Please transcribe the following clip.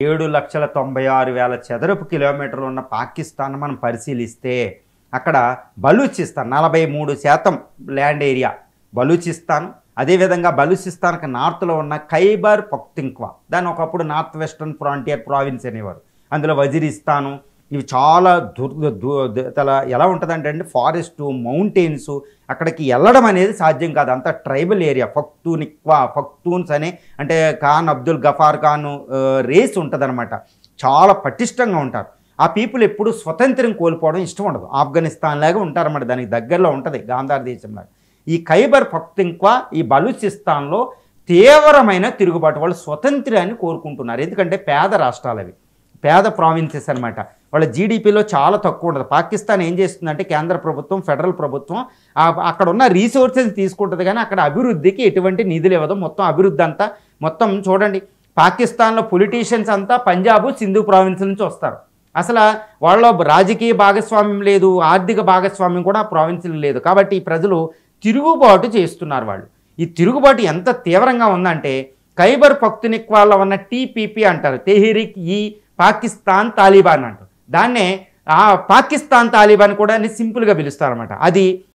7,96,000 చదరపు కిలోమీటర్లు ఉన్న పాకిస్తాన్ మనం పరిశీలిస్తే అక్కడ బలూచిస్తాన్ 43% ల్యాండ్ ఏరియా బలూచిస్తాన్. అదేవిధంగా బలూచిస్తాన్కి నార్త్లో ఉన్న ఖైబర్ పఖ్తుంఖ్వా, దాన్ని ఒకప్పుడు నార్త్ వెస్టర్న్ ఫ్రాంటియర్ ప్రావిన్స్ అనేవారు. అందులో వజీరిస్తాను, ఇవి చాలా ఎలా ఉంటుందంటే అండి, ఫారెస్టు, మౌంటైన్స్, అక్కడికి వెళ్ళడం అనేది సాధ్యం కాదు. అంత ట్రైబల్ ఏరియా. పఖ్తూన్స్ అనే అంటే ఖాన్ అబ్దుల్ గఫార్ ఖాన్ రేస్ ఉంటుందన్నమాట. చాలా పటిష్టంగా ఉంటారు. ఆ పీపుల్ ఎప్పుడు స్వతంత్రం కోల్పోవడం ఇష్టం ఉండదు. ఆఫ్ఘనిస్తాన్ లాగా ఉంటారన్నమాట. దానికి దగ్గరలో ఉంటుంది గాంధార్ దేశంలాగా. ఈ ఖైబర్ పఖ్తుంఖ్వా, ఈ బలూచిస్తాన్లో తీవ్రమైన తిరుగుబాటు. వాళ్ళు స్వతంత్రాన్ని కోరుకుంటున్నారు. ఎందుకంటే పేద రాష్ట్రాలు అవి, పేద ప్రావిన్సెస్ అనమాట. వాళ్ళ జీడిపిలో చాలా తక్కువ ఉంటుంది. పాకిస్తాన్ ఏం చేస్తుందంటే కేంద్ర ప్రభుత్వం, ఫెడరల్ ప్రభుత్వం అక్కడ ఉన్న రీసోర్సెస్ తీసుకుంటుంది, కానీ అక్కడ అభివృద్ధికి ఎటువంటి నిధులు ఇవ్వదు. మొత్తం అభివృద్ధి అంతా చూడండి, పాకిస్తాన్లో పొలిటీషియన్స్ అంతా పంజాబ్, సింధు ప్రావిన్స్ నుంచి వస్తారు. అసలు వాళ్ళ రాజకీయ భాగస్వామ్యం లేదు, ఆర్థిక భాగస్వామ్యం కూడా ఆ ప్రావిన్స్లో లేదు. కాబట్టి ఈ ప్రజలు తిరుగుబాటు చేస్తున్నారు. వాళ్ళు ఈ తిరుగుబాటు ఎంత తీవ్రంగా ఉందంటే ఖైబర్ పఖ్తుంఖ్వాలో ఉన్న టీపీపీ అంటారు, తెహ్రీక్ ఈ పాకిస్తాన్ తాలిబాన్ అంటారు. దాన్నే పాకిస్తాన్ తాలిబాన్ కూడా సింపుల్గా పిలుస్తారన్నమాట. అది